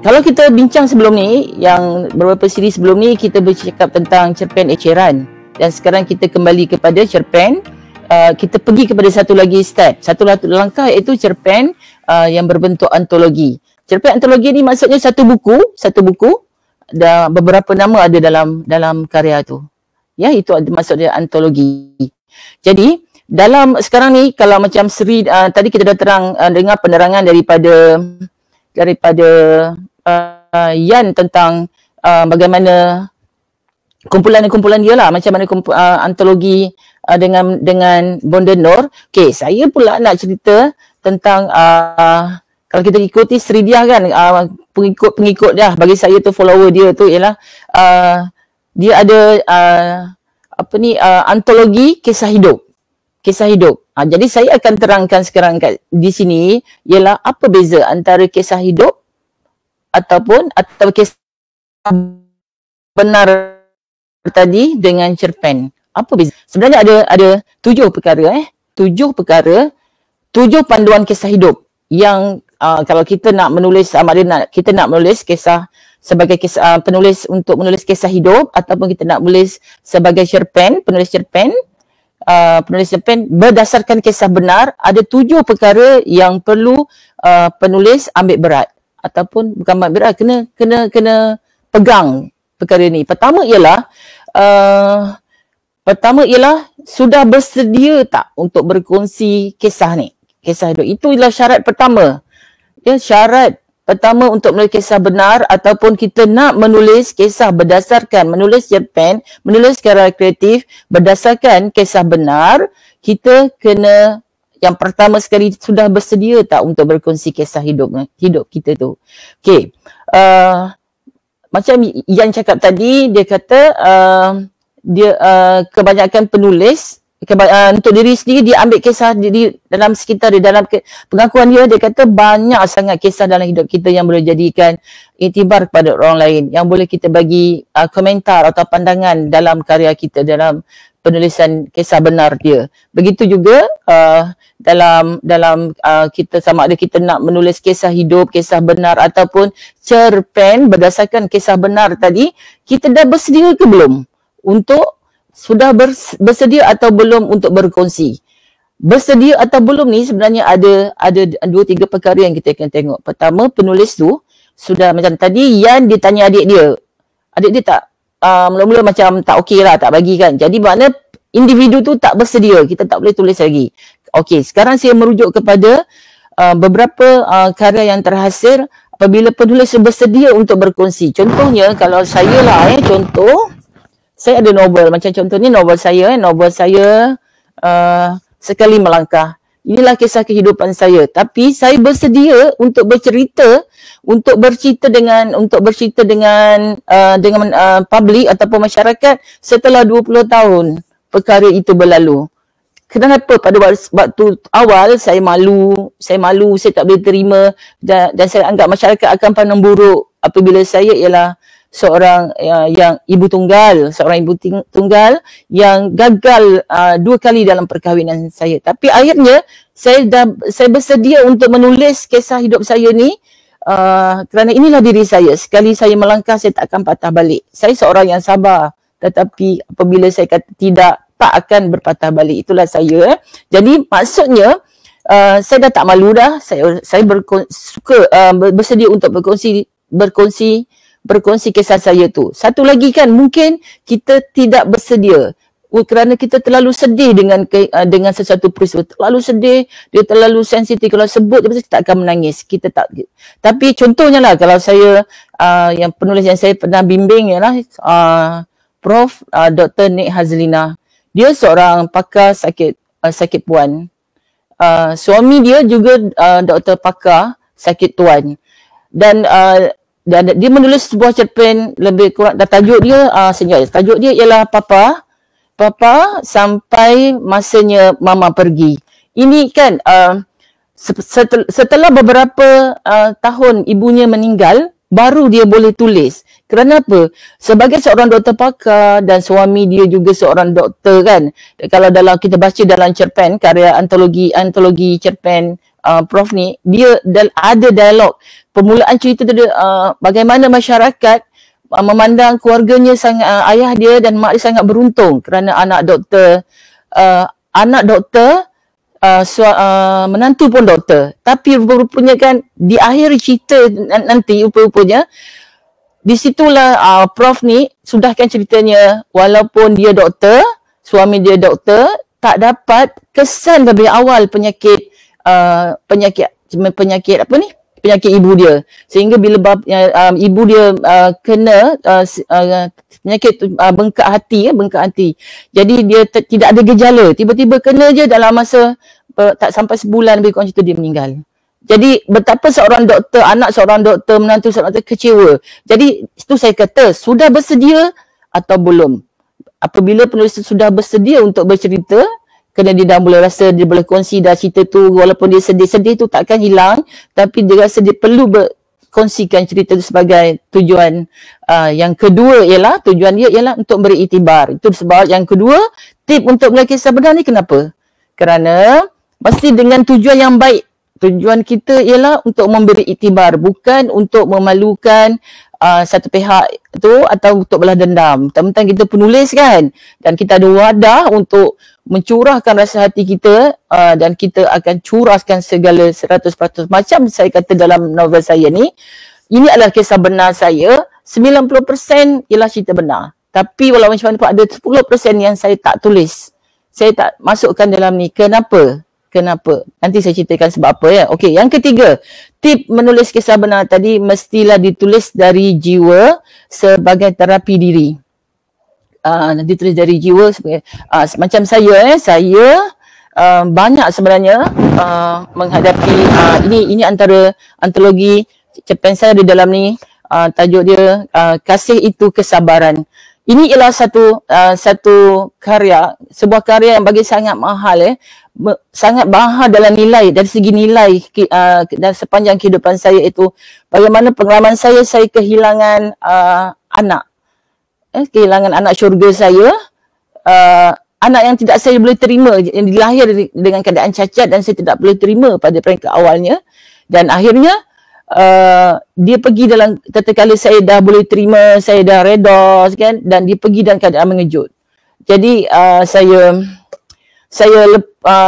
Kalau kita bincang sebelum ni, yang beberapa siri sebelum ni kita bercakap tentang cerpen eceran, dan sekarang kita kembali kepada cerpen. Kita pergi kepada satu lagi step, satu langkah, iaitu cerpen yang berbentuk antologi. Cerpen antologi ni maksudnya satu buku dan beberapa nama ada dalam karya tu. Ya, itu maksudnya antologi. Jadi dalam sekarang ni, kalau macam seri tadi kita dah terang dengar penerangan daripada Yan tentang bagaimana kumpulan dia lah, macam mana antologi dengan Bonda Nur. Okey, saya pula nak cerita tentang kalau kita ikuti Sri Diah kan, pengikut dia, bagi saya tu follower dia tu ialah dia ada antologi kisah hidup. Jadi saya akan terangkan sekarang di sini ialah apa beza antara kisah hidup atau kisah benar tadi dengan cerpen. Apa beza? Sebenarnya ada 7 perkara 7 panduan kisah hidup yang kalau kita nak menulis kita nak menulis kisah sebagai kisah penulis untuk menulis kisah hidup, ataupun kita nak menulis sebagai penulis cerpen berdasarkan kisah benar, ada 7 perkara yang perlu penulis ambil berat, ataupun bukan ambil berat, kena pegang perkara ni. Pertama ialah sudah bersedia tak untuk berkongsi kisah hidup. Itu ialah syarat pertama. Syarat pertama untuk menulis kisah benar, ataupun kita nak menulis kisah menulis cerpen, menulis karya kreatif berdasarkan kisah benar, kita kena yang pertama sekali sudah bersedia tak untuk berkongsi kisah hidup kita tu. Okey. Macam yang cakap tadi, dia kata kebanyakan penulis untuk diri sendiri dia ambil kisah dalam sekitar dia, dalam pengakuan dia kata banyak sangat kisah dalam hidup kita yang boleh jadikan iktibar kepada orang lain, yang boleh kita bagi komentar atau pandangan dalam karya kita, dalam penulisan kisah benar dia. Begitu juga dalam kita, sama ada kita nak menulis kisah hidup, kisah benar ataupun cerpen berdasarkan kisah benar tadi, kita dah bersedia ke belum sudah bersedia atau belum untuk berkongsi? Bersedia atau belum ni sebenarnya ada 2-3 perkara yang kita akan tengok. Pertama, penulis tu sudah, macam tadi Yan dia tanya adik dia tak mula-mula macam tak okey lah, tak bagi kan. Jadi makna individu tu tak bersedia, kita tak boleh tulis lagi. Okey, sekarang saya merujuk kepada beberapa karya yang terhasil apabila penulis bersedia untuk berkongsi. Contohnya kalau saya lah saya ada novel, macam contohnya novel saya Sekali Melangkah. Inilah kisah kehidupan saya, tapi saya bersedia untuk bercerita dengan publik ataupun masyarakat setelah 20 tahun perkara itu berlalu. Kenapa pada waktu awal saya malu, saya tak boleh terima, dan saya anggap masyarakat akan pandang buruk apabila saya ialah seorang yang seorang ibu tunggal yang gagal 2 kali dalam perkahwinan saya. Tapi akhirnya saya bersedia untuk menulis kisah hidup saya ni kerana inilah diri saya. Sekali saya melangkah, saya tak akan patah balik. Saya seorang yang sabar, tetapi apabila saya kata tak akan berpatah balik. Itulah saya. Jadi maksudnya saya dah tak malu dah. Saya bersedia untuk berkongsi kisah saya tu. Satu lagi kan, mungkin kita tidak bersedia kerana kita terlalu sedih dengan sesuatu peristiwa, terlalu sedih, dia terlalu sensitif. Kalau sebut dia pasti tak akan menangis. Tapi contohnya lah, kalau saya yang penulis yang saya pernah bimbing ialah Prof. Dr. Nik Hazlina. Dia seorang pakar sakit puan. Suami dia juga doktor pakar sakit tuan. Dan dia menulis sebuah cerpen lebih kurang, tajuk dia ialah Papa sampai masanya Mama pergi. Ini kan setelah beberapa tahun ibunya meninggal, baru dia boleh tulis. Kerana apa? Sebagai seorang doktor pakar dan suami dia juga seorang doktor kan. Kalau kita baca dalam cerpen, karya antologi cerpen Prof ni, dia ada dialog. Permulaan cerita tu bagaimana masyarakat memandang keluarganya sangat, ayah dia dan mak dia sangat beruntung kerana anak doktor, menantu pun doktor. Tapi rupanya kan di akhir cerita nanti rupanya di situlah Prof ni sudahkan ceritanya, walaupun dia doktor, suami dia doktor, tak dapat kesan dari awal penyakit penyakit ibu dia, sehingga bila ibu dia kena penyakit bengkak hati, jadi dia tidak ada gejala, tiba-tiba kena je dalam masa tak sampai sebulan lebih kurang, dia meninggal. Jadi betapa seorang doktor, anak seorang doktor, menantu seorang doktor kecewa. Jadi itu saya kata, sudah bersedia atau belum? Apabila penulis sudah bersedia untuk bercerita, kerana dia dah boleh rasa, dia boleh kongsi dah cerita tu, walaupun dia sedih-sedih tu takkan hilang, tapi dia rasa dia perlu kongsikan cerita tu sebagai tujuan. Yang kedua ialah, tujuan dia ialah untuk beri iktibar. Itu sebab yang kedua, tip untuk melihat kisah benar ni kenapa? Kerana mesti dengan tujuan yang baik. Tujuan kita ialah untuk memberi iktibar, bukan untuk memalukan satu pihak tu atau untuk belah dendam. Tentang kita penulis kan, dan kita ada wadah untuk mencurahkan rasa hati kita, dan kita akan curahkan segala 100%. Macam saya kata dalam novel saya ni, ini adalah kisah benar saya, 90% ialah cerita benar. Tapi walau macam mana pun ada 10% yang saya tak tulis. Saya tak masukkan dalam ni. Kenapa? Nanti saya ceritakan sebab apa ya. Okey, yang ketiga, tip menulis kisah benar tadi mestilah ditulis dari jiwa sebagai terapi diri. Nanti tulis dari jiwa sebagai macam saya banyak sebenarnya menghadapi ini antara antologi cerpen saya di dalam ni, tajuk dia Kasih Itu Kesabaran. Ini ialah satu karya, sebuah karya yang bagi sangat mahal sangat mahal dalam nilai, dari segi nilai dan sepanjang kehidupan saya itu bagaimana pengalaman saya kehilangan anak. Kehilangan anak syurga saya, anak yang tidak saya boleh terima, yang dilahir dengan keadaan cacat dan saya tidak boleh terima pada peringkat awalnya, dan akhirnya dia pergi dalam tatkala saya dah boleh terima, saya dah reda kan, dan dia pergi dalam keadaan mengejut. Jadi saya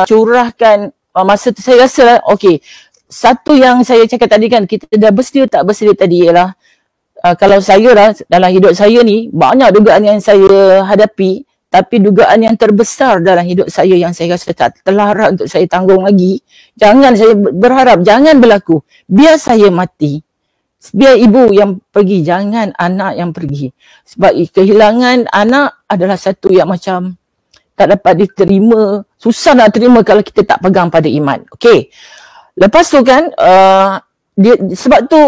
curahkan masa tu, saya rasa okey, satu yang saya cakap tadi kan, kita dah bersedia tak bersedia tadi ialah kalau saya dalam hidup saya ni banyak dugaan yang saya hadapi, tapi dugaan yang terbesar dalam hidup saya yang saya rasa tak terlarat untuk saya tanggung lagi, jangan saya berharap jangan berlaku, biar saya mati, biar ibu yang pergi, jangan anak yang pergi. Sebab kehilangan anak adalah satu yang macam tak dapat diterima, susah nak terima kalau kita tak pegang pada iman. Okey, lepas tu kan sebab tu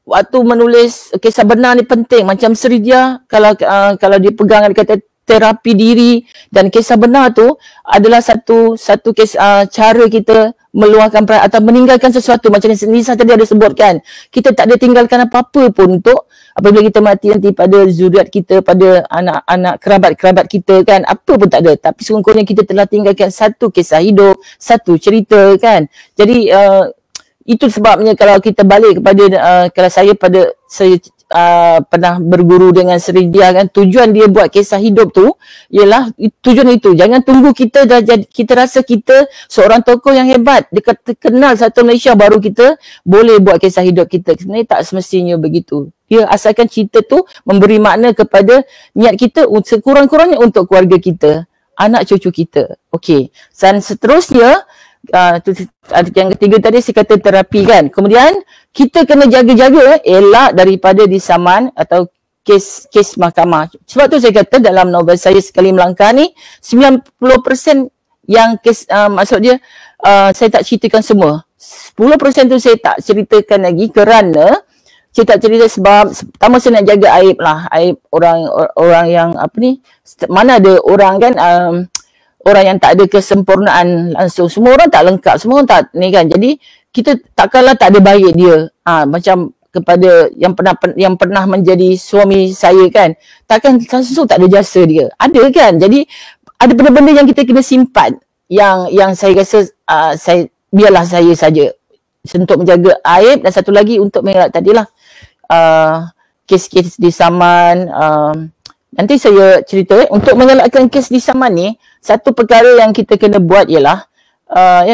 waktu menulis kisah benar ni penting. Macam Sri Dia, kalau dia pegang, dia kata terapi diri, dan kisah benar tu adalah satu cara kita meluahkan atau meninggalkan sesuatu. Macam Nisa tadi ada sebutkan, kita tak ada tinggalkan apa-apa pun untuk apabila kita mati nanti pada zuriat kita, pada anak-anak kerabat-kerabat kita kan, apa pun tak ada. Tapi sungguhnya kita telah tinggalkan satu kisah hidup, satu cerita kan. Jadi itu sebabnya kalau kita balik kepada kalau saya pernah berguru dengan Sri Dia kan, tujuan dia buat kisah hidup tu ialah tujuan itu. Jangan tunggu kita kita rasa kita seorang tokoh yang hebat, dia kenal satu Malaysia baru kita boleh buat kisah hidup kita. Sebenarnya tak semestinya begitu. Dia asalkan cerita tu memberi makna kepada niat kita, sekurang-kurangnya untuk keluarga kita, anak cucu kita. Okey. Dan seterusnya yang ketiga tadi saya kata terapi kan. Kemudian kita kena jaga-jaga elak daripada disaman atau kes mahkamah. Sebab tu saya kata dalam novel saya Sekali Melangkah ni 90% yang kes maksud dia saya tak ceritakan semua. 10% tu saya tak ceritakan lagi kerana saya tak cerita sebab pertama saya nak jaga aib lah, aib orang yang mana ada orang kan orang yang tak ada kesempurnaan langsung. Semua orang tak lengkap, semua orang tak ni kan. Jadi kita takkanlah tak ada baik dia. Macam kepada yang pernah menjadi suami saya kan, takkan langsung tak ada jasa dia. Ada kan. Jadi ada benda-benda yang kita kena simpan, yang saya rasa biarlah saya saja untuk menjaga aib, dan satu lagi untuk mengelak tadilah kes-kes di Saman. Nanti saya cerita untuk mengelakkan kes di Saman ni, satu perkara yang kita kena buat ialah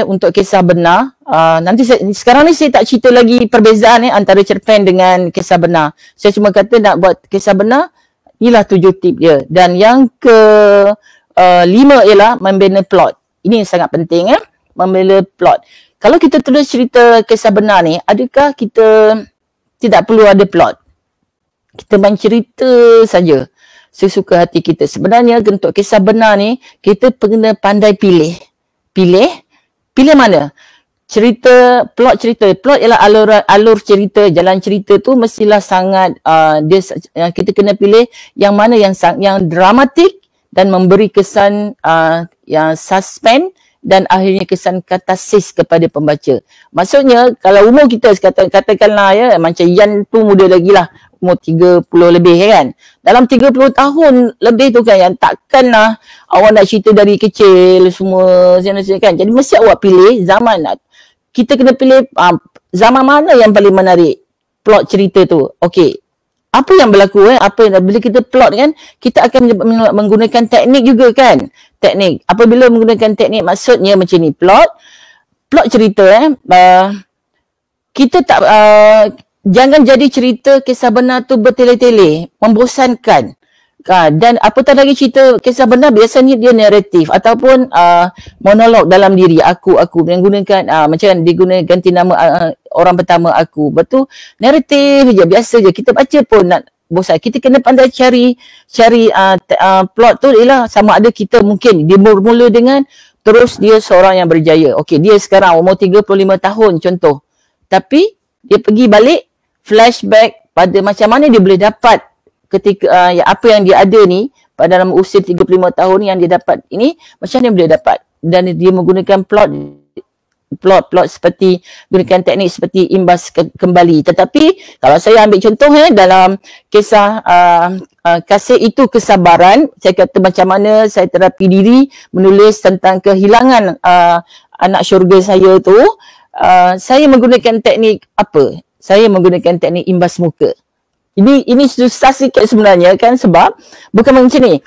untuk kisah benar. Nanti sekarang ni saya tak cerita lagi perbezaan antara cerpen dengan kisah benar. Saya cuma kata nak buat kisah benar, inilah 7 tip dia. Dan yang ke 5 ialah membina plot. Ini sangat penting membina plot. Kalau kita terus cerita kisah benar ni, adakah kita tidak perlu ada plot? Kita main cerita saja sesuka hati kita. Sebenarnya untuk kisah benar ni, kita kena pandai pilih mana? Plot ialah alur cerita, jalan cerita tu mestilah sangat kita kena pilih yang mana yang dramatik dan memberi kesan yang suspense dan akhirnya kesan katarsis kepada pembaca. Maksudnya kalau umur kita katakanlah macam Yan tu muda lagi lah, umur 30 lebih kan. Dalam 30 tahun lebih tu kan yang takkanlah awak nak cerita dari kecil semua kan. Jadi mesti awak pilih zaman. Kita kena pilih zaman mana yang paling menarik plot cerita tu. Okey. Apa yang berlaku bila kita plot kan, kita akan menggunakan teknik juga kan. Teknik. Apabila menggunakan teknik, maksudnya macam ni, plot cerita kita tak jangan jadi cerita kisah benar tu bertele-tele, membosankan. Dan apatah lagi cerita kisah benar, biasanya dia naratif ataupun monolog dalam diri aku yang gunakan macam digunakan ganti nama orang pertama aku. Betul, naratif je, biasa je. Kita baca pun nak bosan. Kita kena pandai cari plot tu ialah sama ada kita mungkin dia bermula dengan terus dia seorang yang berjaya. Okey, dia sekarang umur 35 tahun contoh. Tapi dia pergi balik flashback pada macam mana dia boleh dapat ketika apa yang dia ada ni pada dalam usia 35 tahun yang dia dapat ini, macam mana dia boleh dapat, dan dia menggunakan plot seperti gunakan teknik seperti imbas kembali. Tetapi kalau saya ambil contoh dalam kisah Kasih Itu Kesabaran, saya kata macam mana saya terapi diri menulis tentang kehilangan anak syurga saya tu, saya menggunakan teknik apa? Saya menggunakan teknik imbas muka. Ini susah sikit sebenarnya kan, sebab bukan macam ni.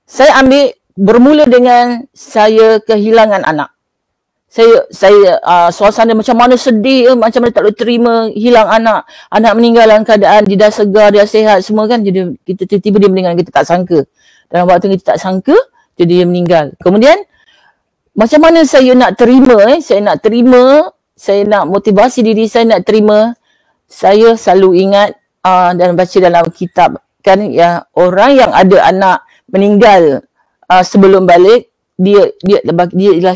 Saya ambil bermula dengan saya kehilangan anak. Saya suasana macam mana sedih, macam mana tak boleh terima hilang anak meninggal dalam keadaan dia dah segar, dia sihat semua kan. Jadi kita tiba-tiba dia meninggal, kita tak sangka. Dalam waktu kita tak sangka, jadi dia meninggal. Kemudian macam mana saya nak terima, saya nak motivasi diri saya nak terima. Saya selalu ingat dan baca dalam kitab kan, ya, orang yang ada anak meninggal sebelum balik, dia ialah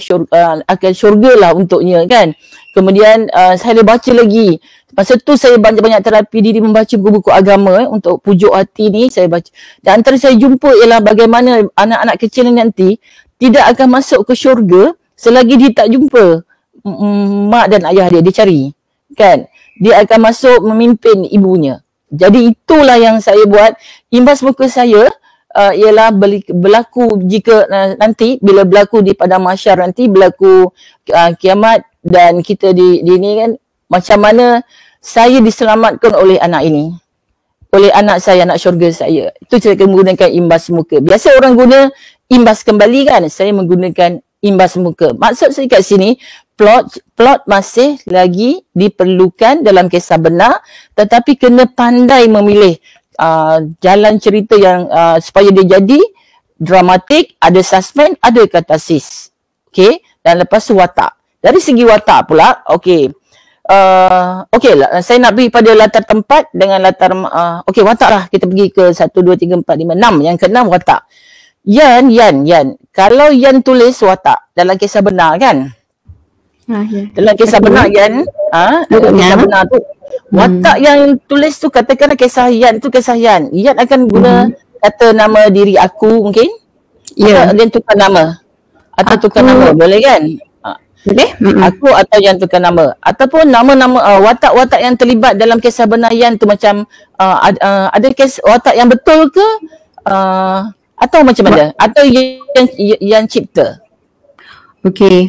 akan syurga lah untuknya kan. Kemudian saya baca lagi. Masa tu saya banyak terapi diri membaca buku-buku agama untuk pujuk hati ni saya baca. Dan antara saya jumpa ialah bagaimana anak-anak kecil nanti tidak akan masuk ke syurga selagi dia tak jumpa mak dan ayah dia cari kan. Dia akan masuk memimpin ibunya. Jadi itulah yang saya buat. Imbas muka saya ialah berlaku jika nanti bila berlaku di padang mahsyar nanti berlaku kiamat dan kita di ni kan, macam mana saya diselamatkan oleh anak ini, oleh anak saya, anak syurga saya. Itu saya akan menggunakan imbas muka. Biasa orang guna imbas kembali kan, saya menggunakan imbas muka. Maksud saya kat sini, plot masih lagi diperlukan dalam kisah benar, tetapi kena pandai memilih jalan cerita yang supaya dia jadi dramatik, ada suspense, ada katarsis. Okey, dan lepas tu watak. Dari segi watak pula, okey. Saya nak pergi pada latar tempat dengan latar okey, watak lah. Kita pergi ke 1 2 3 4 5 6. Yang ke-6 watak. Yan. Kalau Yan tulis watak dalam kisah benar kan? Ya. Dalam kisah benar Yan, dalam kisah benar tu watak yang tulis tu, katakanlah kisah Yan tu kisah Yan. Yan akan guna kata nama diri aku mungkin. Ya. Atau dia tukar nama. Atau tukar nama, boleh kan? Boleh. Aku atau Yan tukar nama. Ataupun nama-nama watak-watak yang terlibat dalam kisah benar Yan tu macam ada watak yang betul ke? Atau macam mana? Atau yang cipta? Okey.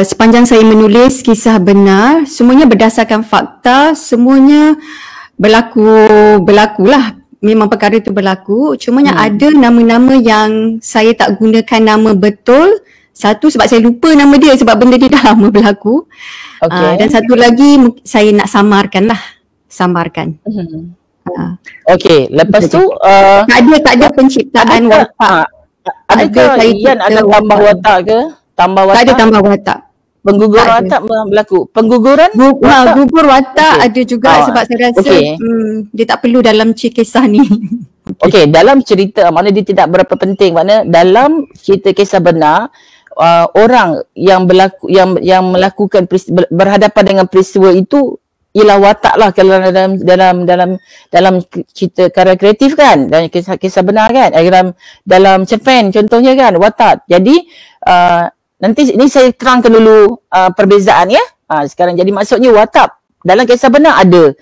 Sepanjang saya menulis kisah benar, semuanya berdasarkan fakta, semuanya berlakulah. Memang perkara itu berlaku. Cumanya ada nama-nama yang saya tak gunakan nama betul. Satu sebab saya lupa nama dia sebab benda dia dah lama berlaku. Dan satu lagi saya nak samarkan. Okey, lepas tu tak ada penciptaan watak. Adakah Yan akan tambah watak ke? Tambah watak? Tak ada tambah watak. Pengguguran watak berlaku. Pengguguran watak? Gugur watak ada juga sebab saya rasa dia tak perlu dalam kisah ni. Okey, dalam cerita mana dia tidak berapa penting, makna dalam cerita kisah benar orang yang melakukan berhadapan dengan peristiwa itu ialah watak lah kalau dalam cerita karya kreatif kan, dan kisah benar kan, dalam cerpen contohnya kan watak. Jadi nanti ini saya terangkan dulu perbezaan ya. Sekarang jadi maksudnya watak dalam kisah benar ada.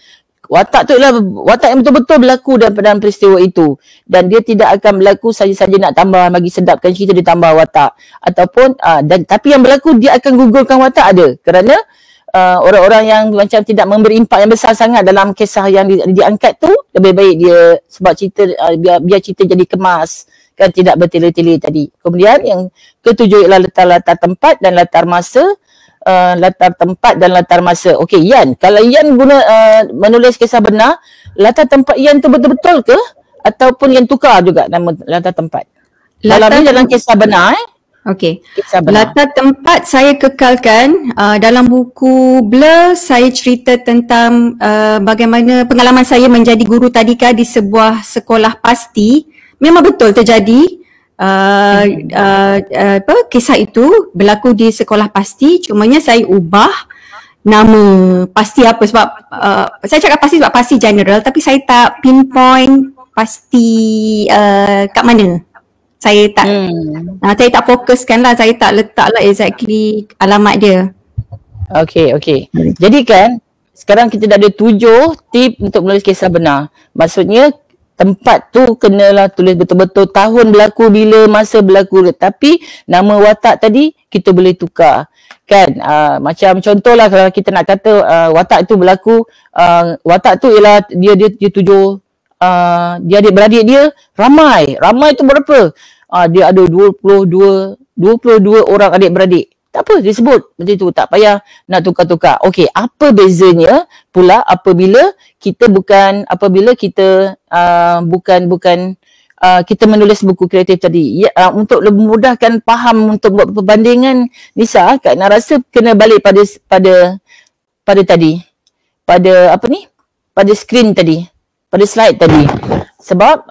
Watak tu ialah watak yang betul-betul berlaku dalam peristiwa itu, dan dia tidak akan berlaku saja-saja nak tambah bagi sedapkan cerita dia tambah watak, ataupun tapi yang berlaku dia akan gugurkan watak ada, kerana orang-orang yang macam tidak memberi impak yang besar sangat dalam kisah yang diangkat tu, lebih baik dia sebab cerita biar cerita jadi kemas kan, tidak bertele-tele tadi. Kemudian yang ketujuh ialah latar tempat dan latar masa. Latar tempat dan latar masa. Okey Yan, kalau Yan guna menulis kisah benar, latar tempat Yan tu betul-betul ke ataupun Yan tukar juga nama latar tempat? Dalam kisah benar Okey. Latar tempat saya kekalkan. Dalam buku Blur saya cerita tentang bagaimana pengalaman saya menjadi guru tadika di sebuah sekolah pasti. Memang betul terjadi. Kisah itu berlaku di sekolah pasti, cumanya saya ubah nama pasti apa sebab saya cakap pasti sebab pasti general, tapi saya tak pinpoint pasti kat mana. Saya tak fokuskan lah, saya tak letak lah exactly alamat dia. Okey. Jadi kan sekarang kita dah ada 7 tip untuk menulis kisah benar. Maksudnya tempat tu kenalah tulis betul-betul tahun berlaku, bila masa berlaku. Tapi nama watak tadi kita boleh tukar. Kan? Macam contohlah kalau kita nak kata watak tu berlaku, watak tu ialah dia 7 dia adik-beradik dia ramai. Ramai tu berapa? Dia ada 22 orang adik-beradik. Tak apa disebut macam tu, tak payah nak tukar-tukar. Okey, apa bezanya pula apabila kita bukan kita menulis buku kreatif tadi untuk lebih mudahkan faham untuk buat perbandingan. Nisa, Kak nak rasa kena balik pada tadi, pada skrin tadi, pada slide tadi, sebab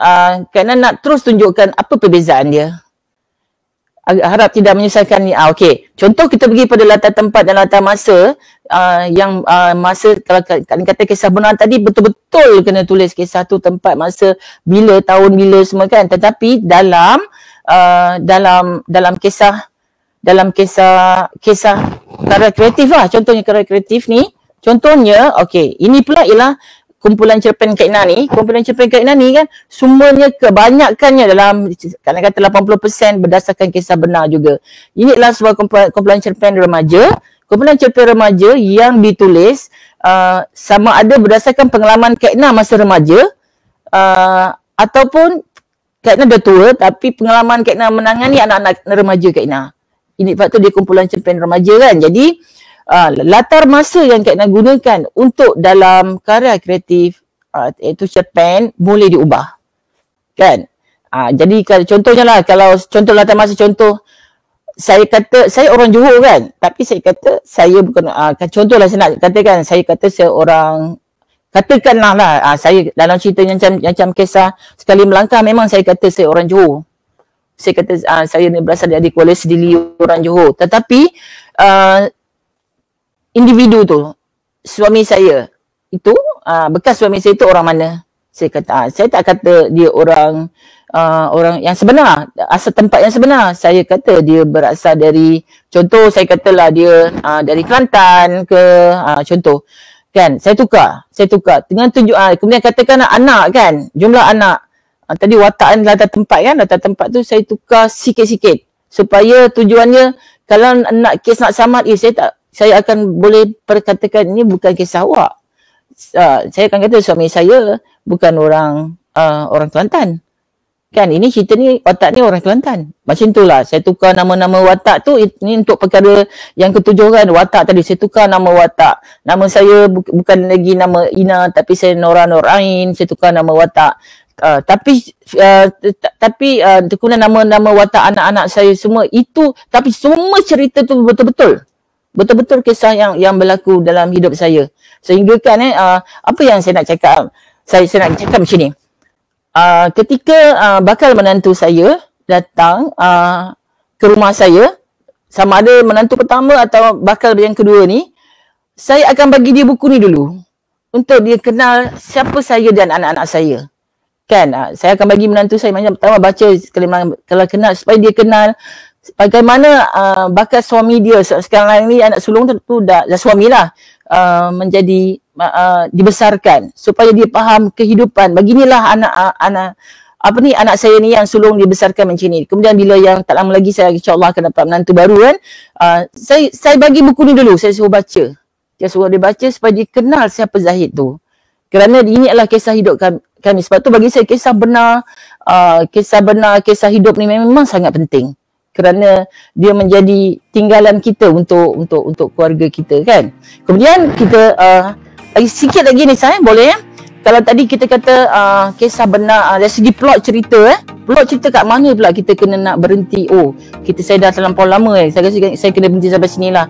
Kak nak terus tunjukkan apa perbezaan dia. Harap tidak menyusahkan ni. Okey. Contoh kita pergi pada latar tempat dan latar masa. Yang masa kalau kata kisah benar tadi betul-betul kena tulis kisah tu, tempat, masa, bila, tahun, bila semua kan. Tetapi dalam kisah karya kreatif lah. Contohnya karya kreatif ni. Contohnya okey. Ini pula ialah kumpulan cerpen Kak Ina ni. Kumpulan cerpen Kak Ina ni kan semuanya kebanyakannya dalam kalau kata 80% berdasarkan kisah benar juga. Ini adalah sebuah kumpulan cerpen remaja. Kumpulan cerpen remaja yang ditulis sama ada berdasarkan pengalaman Kak Ina masa remaja ataupun Kak Ina dah tua tapi pengalaman Kak Ina menangani anak-anak remaja Kak Ina. Ini sebab tu dia kumpulan cerpen remaja kan. Jadi latar masa yang Kak Ina gunakan untuk dalam karya kreatif iaitu cerpen boleh diubah kan. Jadi contohnya lah, kalau contoh latar masa, contoh saya kata saya orang Johor kan, tapi saya kata saya bukan contohlah saya nak katakan saya kata saya orang, katakanlah lah saya dalam cerita macam kisah Sekali Melangkah memang saya kata saya orang Johor. Saya kata saya ni berasal dari Kuala Sedili, orang Johor. Tetapi individu tu, suami saya itu, bekas suami saya itu orang mana? Saya kata, saya tak kata dia orang yang sebenar, asal tempat yang sebenar. Saya kata dia berasal dari, contoh saya katalah dia dari Kelantan ke, contoh. Kan, saya tukar dengan kemudian katakan anak kan, jumlah anak. Tadi watak latar tempat kan, latar tempat tu saya tukar sikit-sikit supaya tujuannya Kalau nak kes nak selamat, saya akan boleh perkatakan ini bukan kisah awak. Saya akan kata suami saya bukan orang Kelantan. Kan ini cerita ni, watak ni orang Kelantan. Macam itulah saya tukar nama-nama watak tu. Ini untuk perkara yang ketujuh kan, watak tadi. Saya tukar nama watak. Nama saya bukan lagi nama Ina, tapi saya Nora Norain. Saya tukar nama watak. Tapi kemudian nama-nama watak anak-anak saya semua itu, tapi semua cerita tu betul-betul kisah yang berlaku dalam hidup saya. Sehingga kan apa yang saya nak cakap, saya nak cakap macam ni. Ketika bakal menantu saya datang ke rumah saya, sama ada menantu pertama atau bakal yang kedua ni, saya akan bagi dia buku ni dulu untuk dia kenal siapa saya dan anak-anak saya. Kan, saya akan bagi menantu saya macam pertama baca kalau kenal, supaya dia kenal bagaimana bakal suami dia. Sekarang ni anak sulung tu dah suami lah, menjadi dibesarkan supaya dia faham kehidupan. Beginilah anak saya ni yang sulung dibesarkan macam ni. Kemudian bila yang tak lama lagi saya insya-Allah akan dapat menantu baru kan, saya bagi buku ni dulu, saya suruh baca. Saya suruh dia baca supaya dia kenal siapa Zahid tu. Kerana ini adalah kisah hidup kami. Sebab tu bagi saya kisah benar, kisah hidup ni memang sangat penting. Kerana dia menjadi tinggalan kita untuk keluarga kita kan. Kemudian kita sikit lagi ni saya boleh ya. Kalau tadi kita kata kisah benar dari segi plot cerita plot cerita kat mana pula kita kena nak berhenti. Saya dah terlampau lama saya rasa saya kena berhenti sampai sini lah.